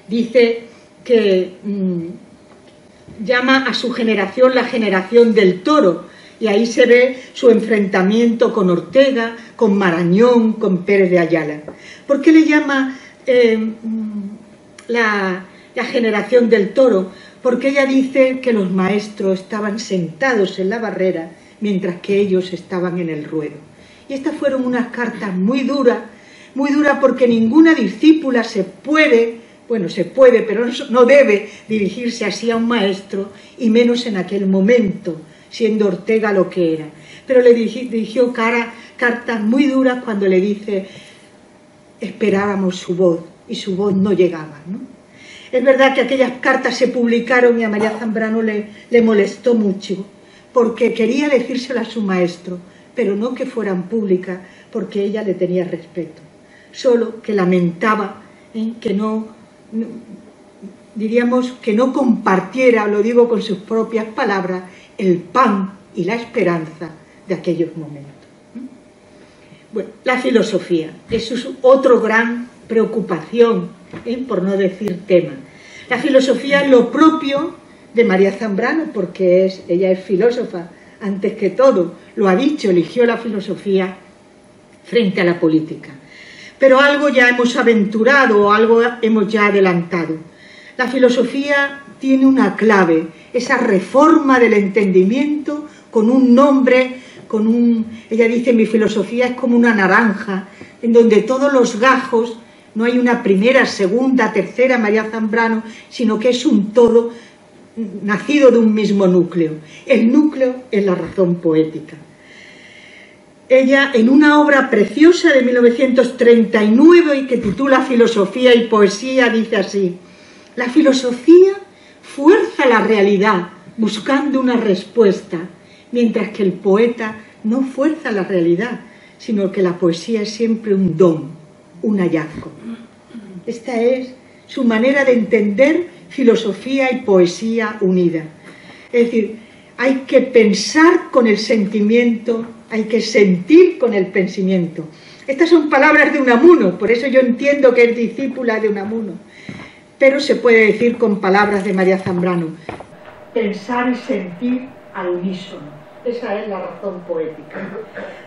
Dice que llama a su generación la generación del toro, y ahí se ve su enfrentamiento con Ortega, con Marañón, con Pérez de Ayala. ¿Por qué le llama la generación del toro? Porque ella dice que los maestros estaban sentados en la barrera mientras que ellos estaban en el ruedo. Y estas fueron unas cartas muy duras porque ninguna discípula se puede, pero no debe dirigirse así a un maestro, y menos en aquel momento, siendo Ortega lo que era. Pero le dirigió cartas muy duras cuando le dice: esperábamos su voz y su voz no llegaba, ¿no? Es verdad que aquellas cartas se publicaron y a María Zambrano le molestó mucho, porque quería decírselas a su maestro, pero no que fueran públicas, porque ella le tenía respeto. Solo que lamentaba que diríamos que no compartiera, lo digo con sus propias palabras, el pan y la esperanza de aquellos momentos. Bueno, la filosofía, eso es otra gran preocupación, por no decir tema. La filosofía es lo propio de María Zambrano, porque ella es filósofa antes que todo, lo ha dicho, eligió la filosofía frente a la política. Pero algo ya hemos aventurado, algo hemos ya adelantado. La filosofía tiene una clave, esa reforma del entendimiento con un nombre, ella dice: mi filosofía es como una naranja, en donde todos los gajos, no hay una primera, segunda, tercera María Zambrano, sino que es un todo nacido de un mismo núcleo. El núcleo es la razón poética. Ella, en una obra preciosa de 1939 y que titula Filosofía y Poesía, dice así: la filosofía fuerza la realidad buscando una respuesta, mientras que el poeta no fuerza la realidad, sino que la poesía es siempre un don, un hallazgo. Esta es su manera de entender filosofía y poesía unida. Es decir, hay que pensar con el sentimiento, hay que sentir con el pensamiento. Estas son palabras de Unamuno, por eso yo entiendo que es discípula de Unamuno, pero se puede decir con palabras de María Zambrano: pensar y sentir al unísono. Esa es la razón poética.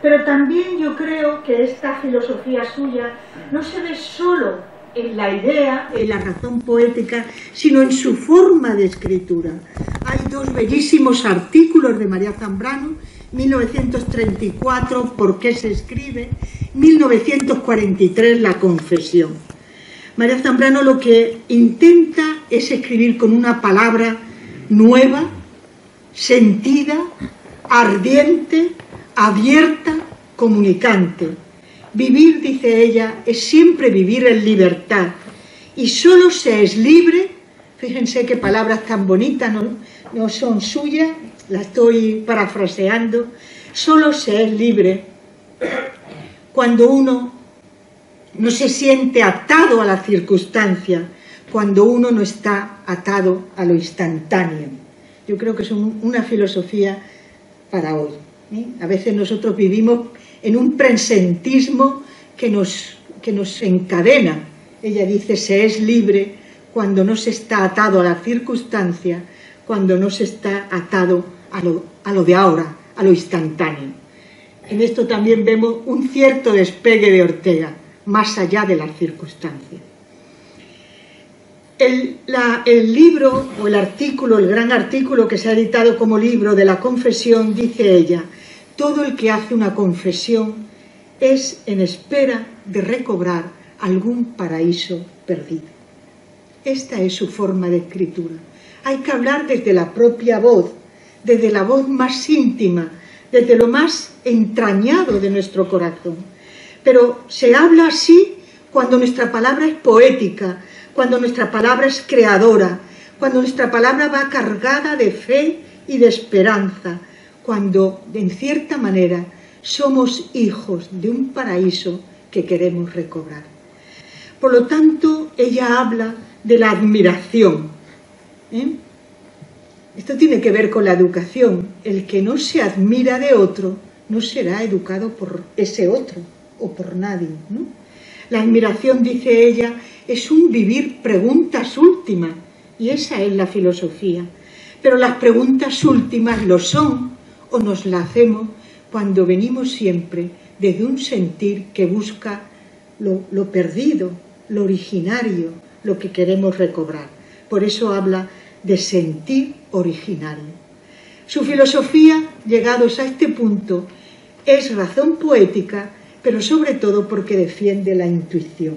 Pero también yo creo que esta filosofía suya no se ve solo en la idea, en la razón poética, sino en su forma de escritura. Hay dos bellísimos artículos de María Zambrano: 1934, ¿por qué se escribe?, 1943, la confesión. María Zambrano lo que intenta es escribir con una palabra nueva, sentida, ardiente, abierta, comunicante. Vivir, dice ella, es siempre vivir en libertad, y solo se es libre, fíjense qué palabras tan bonitas, no son suyas, la estoy parafraseando, solo se es libre cuando uno no se siente atado a la circunstancia, cuando uno no está atado a lo instantáneo. Yo creo que es una filosofía para hoy. A veces nosotros vivimos en un presentismo que nos encadena. Ella dice: se es libre cuando no se está atado a la circunstancia, cuando no se está atado a lo de ahora, a lo instantáneo. En esto también vemos un cierto despegue de Ortega, más allá de las circunstancias. El libro o el artículo, el gran artículo que se ha editado como libro de la confesión, dice ella: todo el que hace una confesión es en espera de recobrar algún paraíso perdido. Esta es su forma de escritura. Hay que hablar desde la propia voz, desde la voz más íntima, desde lo más entrañado de nuestro corazón. Pero se habla así cuando nuestra palabra es poética, cuando nuestra palabra es creadora, cuando nuestra palabra va cargada de fe y de esperanza, cuando, en cierta manera, somos hijos de un paraíso que queremos recobrar. Por lo tanto, ella habla de la admiración. Esto tiene que ver con la educación. El que no se admira de otro no será educado por ese otro o por nadie, ¿no? La admiración, dice ella, es un vivir preguntas últimas, y esa es la filosofía. Pero las preguntas últimas lo son o nos las hacemos cuando venimos siempre desde un sentir que busca lo perdido, lo originario, lo que queremos recobrar. Por eso habla de sentir originario. Su filosofía, llegados a este punto, es razón poética, pero sobre todo porque defiende la intuición.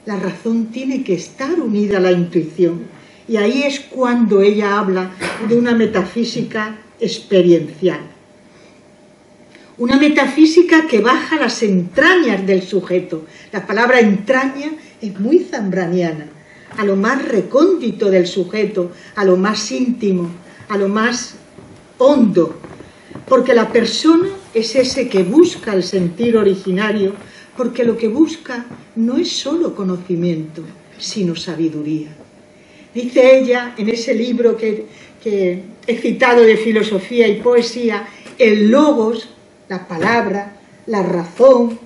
La razón tiene que estar unida a la intuición, y ahí es cuando ella habla de una metafísica experiencial. Una metafísica que baja las entrañas del sujeto. La palabra entraña es muy zambraniana, a lo más recóndito del sujeto, a lo más íntimo, a lo más hondo, porque la persona es ese que busca el sentir originario, porque lo que busca no es solo conocimiento, sino sabiduría. Dice ella en ese libro que he citado de filosofía y poesía, el logos, la palabra, la razón,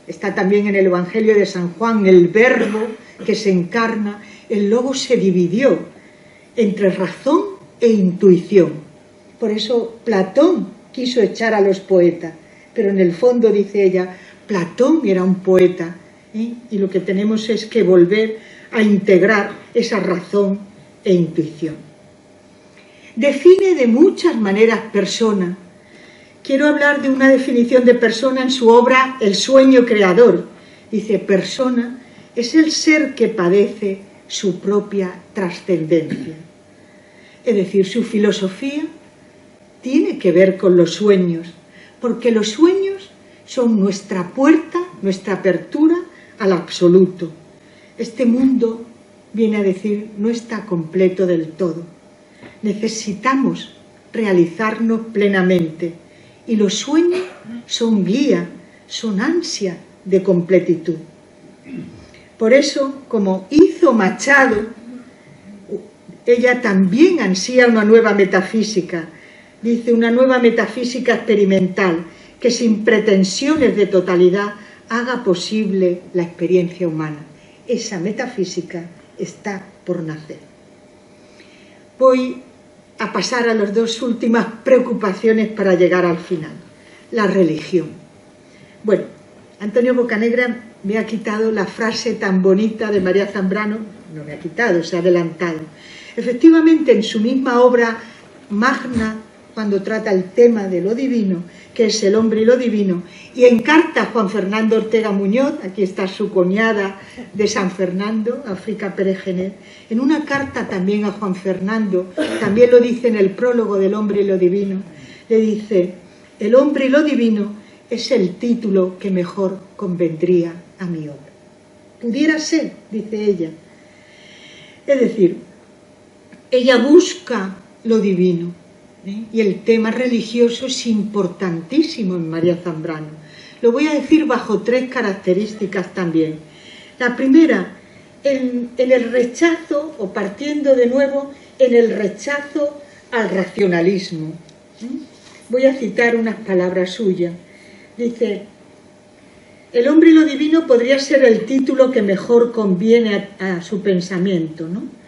está también en el Evangelio de San Juan, el verbo que se encarna. El logos se dividió entre razón e intuición. Por eso Platón quiso echar a los poetas, pero en el fondo, dice ella, Platón era un poeta, y lo que tenemos es que volver a integrar esa razón e intuición. Define de muchas maneras persona. Quiero hablar de una definición de persona en su obra El sueño creador. Dice: persona es el ser que padece su propia trascendencia. Es decir, su filosofía tiene que ver con los sueños, porque los sueños son nuestra puerta, nuestra apertura al absoluto. Este mundo, viene a decir, no está completo del todo. Necesitamos realizarnos plenamente, y los sueños son guía, son ansia de completitud. Por eso, como hizo Machado, ella también ansía una nueva metafísica. Dice: una nueva metafísica experimental que sin pretensiones de totalidad haga posible la experiencia humana. Esa metafísica está por nacer. Voy a pasar a las dos últimas preocupaciones para llegar al final. La religión. Bueno, Antonio Bocanegra me ha quitado la frase tan bonita de María Zambrano. No me ha quitado, se ha adelantado. Efectivamente, en su misma obra magna, cuando trata el tema de lo divino, que es El hombre y lo divino, y en carta a Juan Fernando Ortega Muñoz, aquí está su cuñada de San Fernando, África Peregenet, en una carta también a Juan Fernando, también lo dice en el prólogo del hombre y lo divino, le dice: el hombre y lo divino es el título que mejor convendría a mi obra. Pudiera ser, dice ella. Es decir, ella busca lo divino, y el tema religioso es importantísimo en María Zambrano. Lo voy a decir bajo tres características también. La primera, en el rechazo, o partiendo de nuevo, en el rechazo al racionalismo. Voy a citar unas palabras suyas. Dice: el hombre y lo divino podría ser el título que mejor conviene a su pensamiento, ¿no?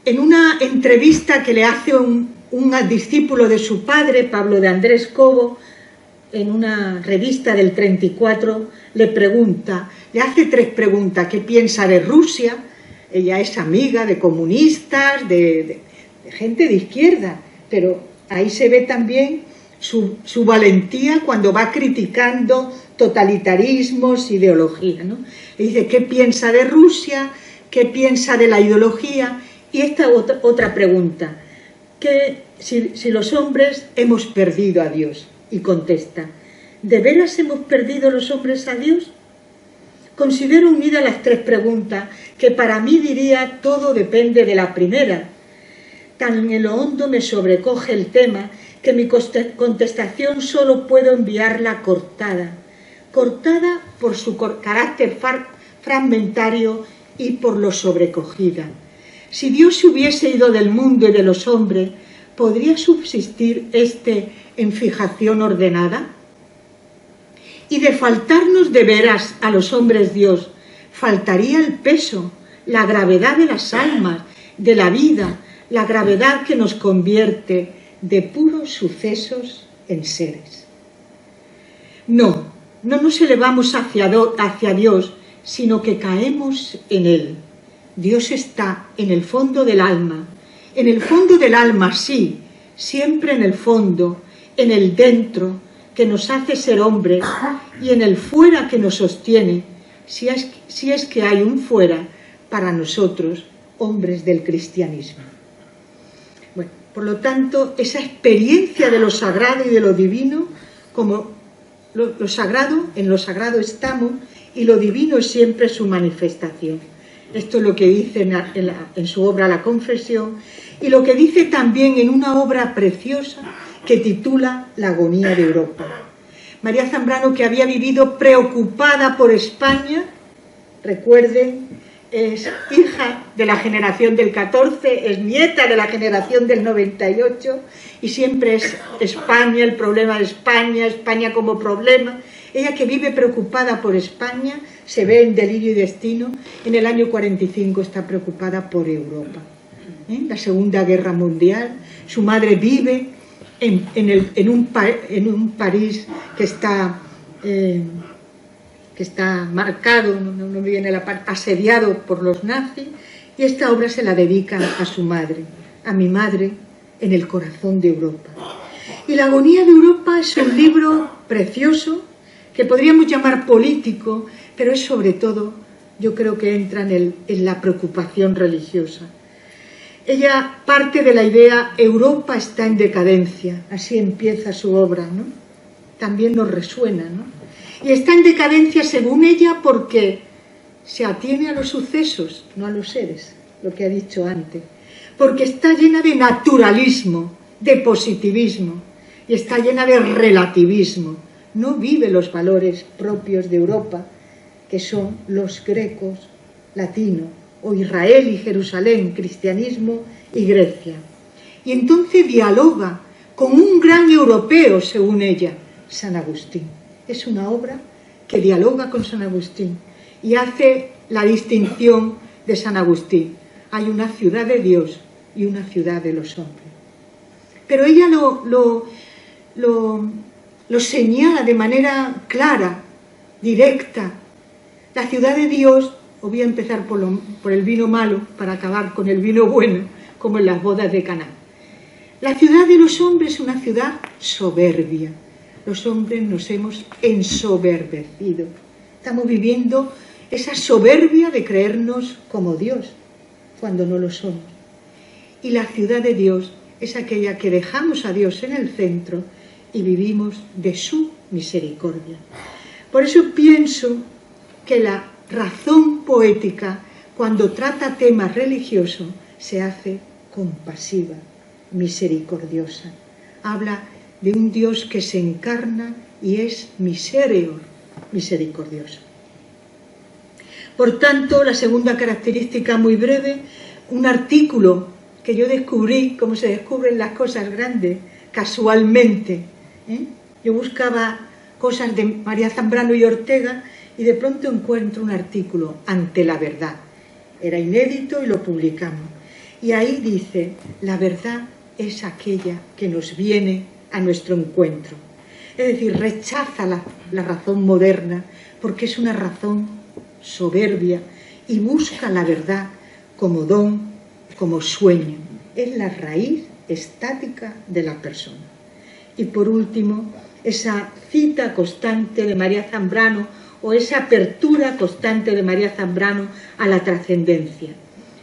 En una entrevista que le hace un discípulo de su padre, Pablo de Andrés Cobo, en una revista del 34, le hace 3 preguntas. ¿Qué piensa de Rusia? Ella es amiga de comunistas, de gente de izquierda, pero ahí se ve también su valentía cuando va criticando totalitarismos, ideología, ¿no? Le dice, ¿qué piensa de Rusia? ¿Qué piensa de la ideología? Y esta otra pregunta, que si los hombres hemos perdido a Dios. Y contesta, ¿de veras hemos perdido los hombres a Dios? Considero unidas las 3 preguntas, que para mí diría todo depende de la primera. Tan en lo hondo me sobrecoge el tema que mi contestación solo puedo enviarla cortada por su carácter fragmentario y por lo sobrecogida. Si Dios se hubiese ido del mundo y de los hombres, ¿podría subsistir en fijación ordenada? Y de faltarnos de veras a los hombres Dios, faltaría el peso, la gravedad de las almas, de la vida, la gravedad que nos convierte de puros sucesos en seres. No nos elevamos hacia Dios, sino que caemos en Él. Dios está en el fondo del alma. En el fondo del alma, sí, siempre en el fondo, en el dentro, que nos hace ser hombres, y en el fuera que nos sostiene, si es que hay un fuera para nosotros, hombres del cristianismo. Bueno, por lo tanto, esa experiencia de lo sagrado y de lo divino, como en lo sagrado estamos, y lo divino es siempre su manifestación. Esto es lo que dice en su obra La Confesión, y lo que dice también en una obra preciosa que titula La agonía de Europa. María Zambrano, que había vivido preocupada por España, recuerden, es hija de la generación del 14, es nieta de la generación del 98, y siempre es España, el problema de España, España como problema. Ella, que vive preocupada por España, se ve en Delirio y Destino, en el año 45 está preocupada por Europa. La Segunda Guerra Mundial, su madre vive en un París que está marcado, no me viene la parte, asediado por los nazis, y esta obra se la dedica a su madre, a mi madre, en el corazón de Europa. Y La agonía de Europa es un libro precioso, que podríamos llamar político, pero es sobre todo, yo creo que entra en la preocupación religiosa. Ella parte de la idea, Europa está en decadencia, así empieza su obra, ¿no? También nos resuena, ¿no? Y está en decadencia, según ella, porque se atiene a los sucesos, no a los seres, lo que ha dicho antes. Porque está llena de naturalismo, de positivismo, y está llena de relativismo. No vive los valores propios de Europa, que son los grecos, latinos, o Israel y Jerusalén, cristianismo y Grecia. Y entonces dialoga con un gran europeo, según ella, San Agustín. Es una obra que dialoga con San Agustín y hace la distinción de San Agustín. Hay una ciudad de Dios y una ciudad de los hombres. Pero ella lo señala de manera clara, directa. La ciudad de Dios, os voy a empezar por el vino malo para acabar con el vino bueno, como en las bodas de Caná. La ciudad de los hombres es una ciudad soberbia. Los hombres nos hemos ensoberbecido. Estamos viviendo esa soberbia de creernos como Dios, cuando no lo somos. Y la ciudad de Dios es aquella que dejamos a Dios en el centro y vivimos de su misericordia. Por eso pienso que la razón poética, cuando trata temas religiosos, se hace compasiva, misericordiosa. Habla de un Dios que se encarna y es misericordioso. Por tanto, la segunda característica, muy breve, un artículo que yo descubrí, como se descubren las cosas grandes, casualmente. Yo buscaba cosas de María Zambrano y Ortega y de pronto encuentro un artículo, Ante la verdad. Era inédito y lo publicamos. Y ahí dice, la verdad es aquella que nos viene a nuestro encuentro. Es decir, rechaza la razón moderna porque es una razón soberbia y busca la verdad como don, como sueño. Es la raíz estática de la persona. Y por último, esa cita constante de María Zambrano o esa apertura constante de María Zambrano a la trascendencia.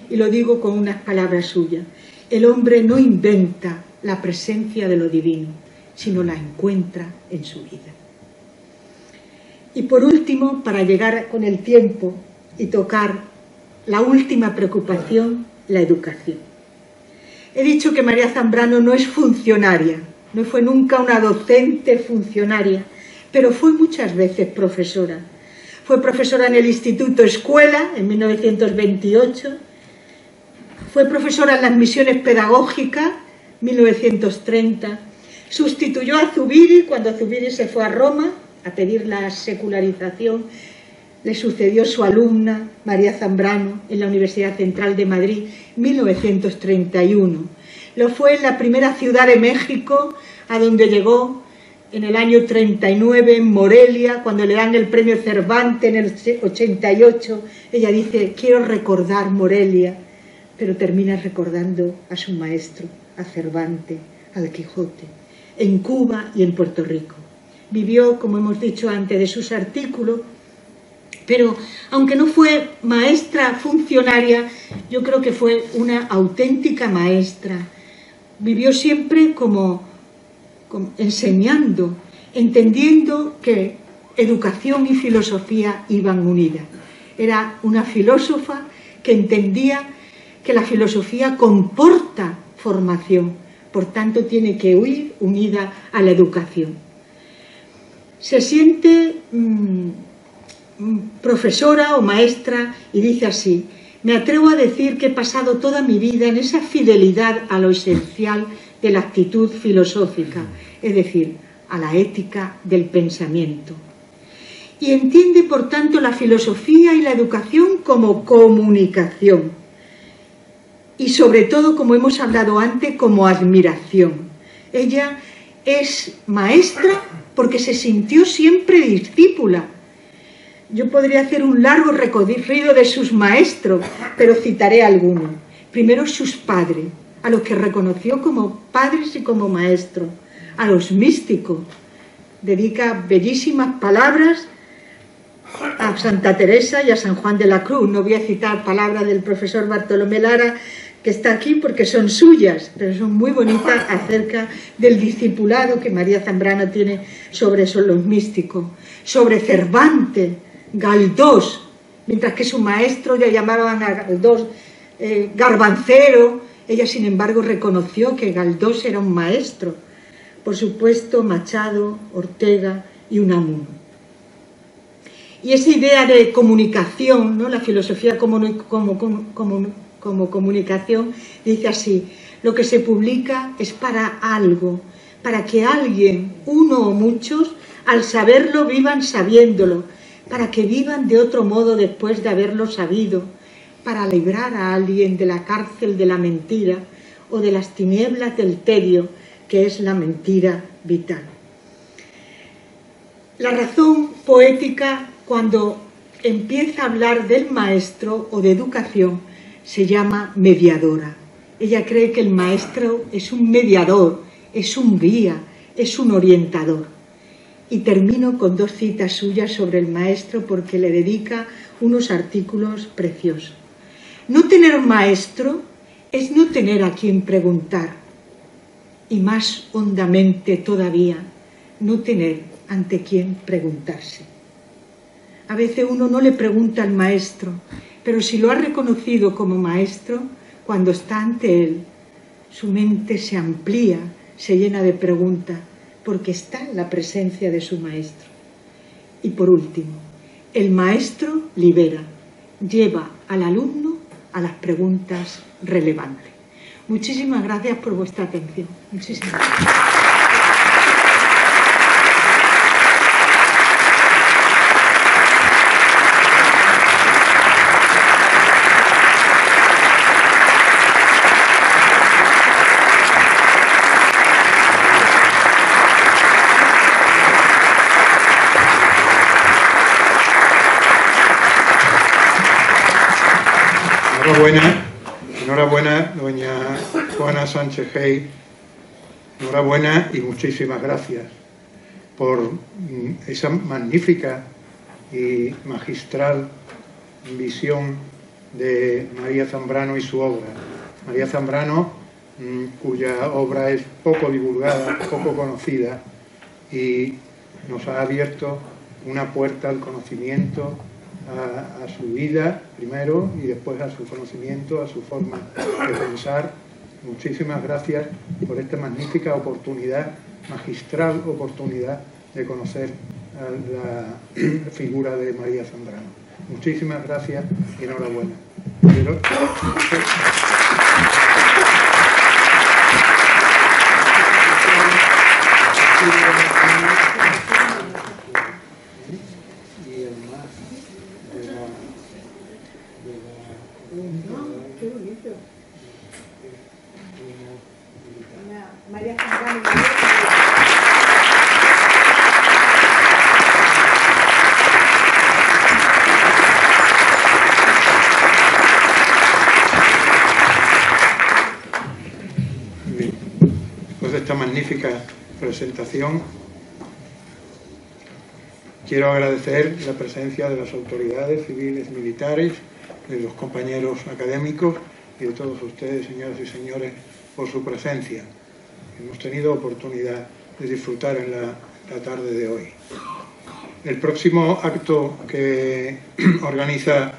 Y lo digo con unas palabras suyas. El hombre no inventa la presencia de lo divino, sino la encuentra en su vida. Y por último, para llegar con el tiempo y tocar la última preocupación, la educación. He dicho que María Zambrano no es funcionaria, no fue nunca una docente funcionaria, pero fue muchas veces profesora. Fue profesora en el Instituto Escuela en 1928, fue profesora en las misiones pedagógicas 1930, sustituyó a Zubiri cuando Zubiri se fue a Roma a pedir la secularización, le sucedió su alumna María Zambrano en la Universidad Central de Madrid 1931. Lo fue en la primera ciudad de México a donde llegó en el año 39, en Morelia, cuando le dan el premio Cervantes en el 88. Ella dice, quiero recordar Morelia, pero termina recordando a su maestro, a Cervantes, al Quijote, en Cuba y en Puerto Rico. Vivió, como hemos dicho antes, de sus artículos, pero aunque no fue maestra funcionaria, yo creo que fue una auténtica maestra. Vivió siempre como enseñando, entendiendo que educación y filosofía iban unidas. Era una filósofa que entendía que la filosofía comporta formación, por tanto tiene que ir unida a la educación. Se siente profesora o maestra y dice así: me atrevo a decir que he pasado toda mi vida en esa fidelidad a lo esencial de la actitud filosófica, es decir, a la ética del pensamiento. Y entiende, por tanto, la filosofía y la educación como comunicación. Y sobre todo, como hemos hablado antes, como admiración. Ella es maestra porque se sintió siempre discípula. Yo podría hacer un largo recorrido de sus maestros, pero citaré algunos. Primero, sus padres, a los que reconoció como padres y como maestros. A los místicos. Dedica bellísimas palabras a Santa Teresa y a San Juan de la Cruz. No voy a citar palabras del profesor Bartolomé Lara, que está aquí porque son suyas, pero son muy bonitas acerca del discipulado que María Zambrano tiene sobre los místicos, sobre Cervantes, Galdós, mientras que su maestro ya llamaban a Galdós garbancero, ella sin embargo reconoció que Galdós era un maestro. Por supuesto, Machado, Ortega y Unamuno. Y esa idea de comunicación, ¿no? La filosofía como comunicación, dice así: lo que se publica es para algo, para que alguien, uno o muchos, al saberlo vivan sabiéndolo, para que vivan de otro modo después de haberlo sabido, para librar a alguien de la cárcel de la mentira o de las tinieblas del tedio, que es la mentira vital. La razón poética, cuando empieza a hablar del maestro o de educación, se llama mediadora. Ella cree que el maestro es un mediador, es un guía, es un orientador. Y termino con dos citas suyas sobre el maestro porque le dedica unos artículos preciosos. No tener maestro es no tener a quien preguntar. Y más hondamente todavía, no tener ante quién preguntarse. A veces uno no le pregunta al maestro, pero si lo ha reconocido como maestro, cuando está ante él, su mente se amplía, se llena de preguntas, porque está en la presencia de su maestro. Y por último, el maestro libera, lleva al alumno a las preguntas relevantes. Muchísimas gracias por vuestra atención. Muchísimas gracias. enhorabuena, doña Juana Sánchez Hey, enhorabuena y muchísimas gracias por esa magnífica y magistral visión de María Zambrano y su obra. María Zambrano, cuya obra es poco divulgada, poco conocida, y nos ha abierto una puerta al conocimiento, a su vida primero y después a su conocimiento, a su forma de pensar. Muchísimas gracias por esta magnífica oportunidad, magistral oportunidad de conocer a la figura de María Zambrano. Muchísimas gracias y enhorabuena. María Zambrano. Después de esta magnífica presentación, quiero agradecer la presencia de las autoridades civiles, militares, de los compañeros académicos y de todos ustedes, señoras y señores, por su presencia. Hemos tenido oportunidad de disfrutar en la tarde de hoy. El próximo acto que organiza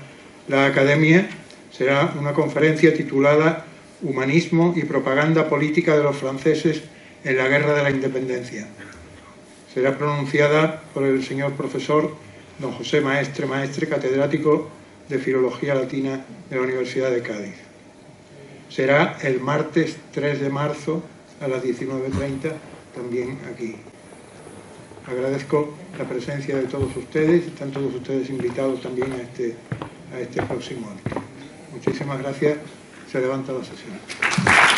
la Academia será una conferencia titulada Humanismo y propaganda política de los franceses en la Guerra de la Independencia. Será pronunciada por el señor profesor don José Maestre, catedrático de Filología Latina de la Universidad de Cádiz. Será el martes 3 de marzo a las 19:30, también aquí. Agradezco la presencia de todos ustedes, están todos ustedes invitados también a este próximo acto. Muchísimas gracias, se levanta la sesión.